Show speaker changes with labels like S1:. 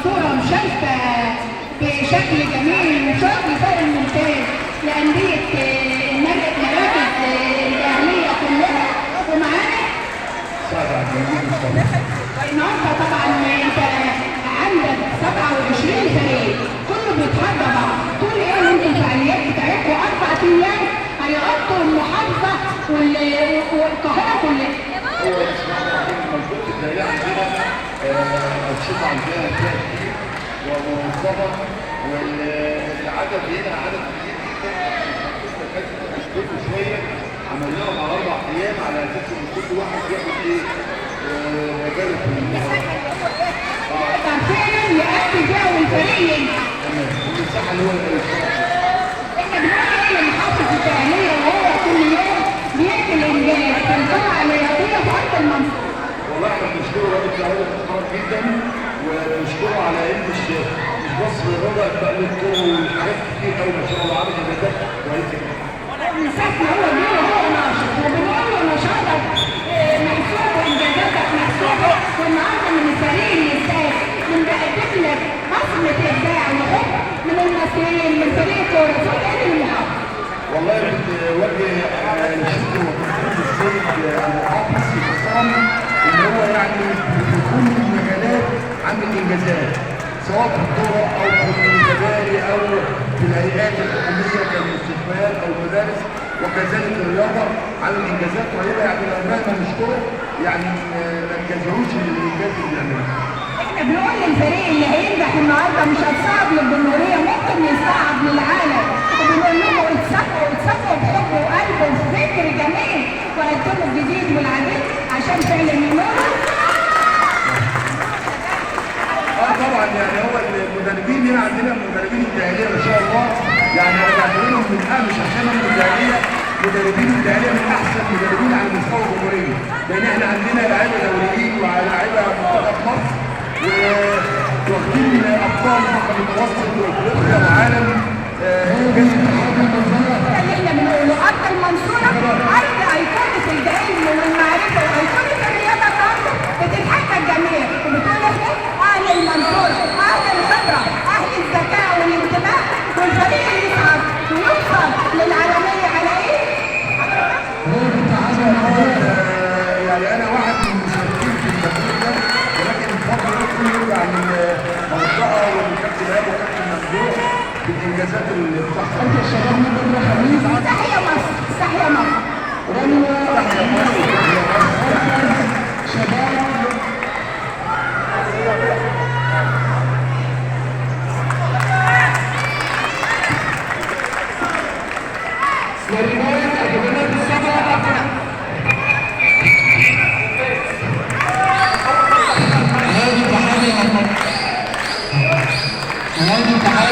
S1: المنصورة مشاركة بشكل جميل وشكل فارق ممتاز لأندية المراكز الأهلية كلها. ومعانا النهارده طبعا انت عندك 27 فريق كله بيتحدى بعض. طول ايه انتوا الفعاليات بتاعتكم 4 ايام هيغطوا المحافظه والقاهره كلها.
S2: هو اسمها منطقه الدائريه عندنا انشطه عندنا فيها كتير ومنظمه والعدد هنا عدد كبير جدا. كل شويه عملناهم على 4 ايام على اساس ان كل واحد ياخد ايه مجال في
S1: فعلا يأكد بيها والفريق ينجح.
S2: المساحه اللي هو
S1: احنا بنقول ايه للمحافظ التأهيلية وهو كل يوم بيعمل انجاز في الجامعة الرياضية في أرض المنصورة.
S2: والله احنا بنشكره راجل التأهيل محترم جدا ونشكره على ان مش بس الرضا بقى للطرق وحاجات كتير قوي ما شاء الله عامل نجاحات كويسه جدا.
S1: مسكنا هو بيقول هو ناشط وبنقول له نشاطك محسوب وانجازاتك محسوبه. والنهارده من الفريق اللي يستاهل بنقدم لك بصمه ابداع وحب من المصريين من فريق كوره فوق المحافظ.
S2: والله بتوجه الشكر والتقدير للسيد المحافظ المحترم ان هو يعني في كل المجالات عامل انجازات سواء في الطرق او في المباني او في الهيئات الحكوميه كالمستشفيات او المدارس وكذلك الرياضه عامل انجازات رهيبه. يعني مهما نشكره يعني ما نجازهوش الانجاز اللي بيعمله.
S1: احنا بنقول للفريق اللي هينجح النهارده مش هتصعب للجمهوريه ممكن يصعب للعالم. وبنقول لهم اتصفوا بحب وقلب وفكر جميل وقدموا الجديد والعديد عشان فعلا ينوروا.
S2: طبعا يعني هو المدربين هنا عندنا المدربين التأهيلية ما شاء الله يعني انا بعتبرهم من مش عشان هم التأهيلية مدربين التأهيلية من احسن مدربين على مستوى الجمهورية لان احنا عندنا لعيبه دوليين ولاعيبه منتخب مصر واخدين ابطال بحر المتوسط وافريقيا وعالم
S1: احنا بنقول ارض المنصوره ارض ايقونه العلم والمعرفه وايقونه الرياضه برضه بتتحدى الجميع. وبتقول احنا اهل المنصوره اهل الخبره اهل الذكاء والانتباه والفريق اللي يصعد ويوصل للعالميه على ايه؟
S2: يعني انا واحد من المشاركين في التدريب ده ولكن الفضل ده كله يرجع للمنطقه والكابتن ايهاب وكابتن ممدوح بالانجازات اللي بتحصل.
S1: انت الشباب من بكره خميس تحيا مصر تحيا مصر.
S2: تحيا مصر
S1: شباب
S3: نادي التحالي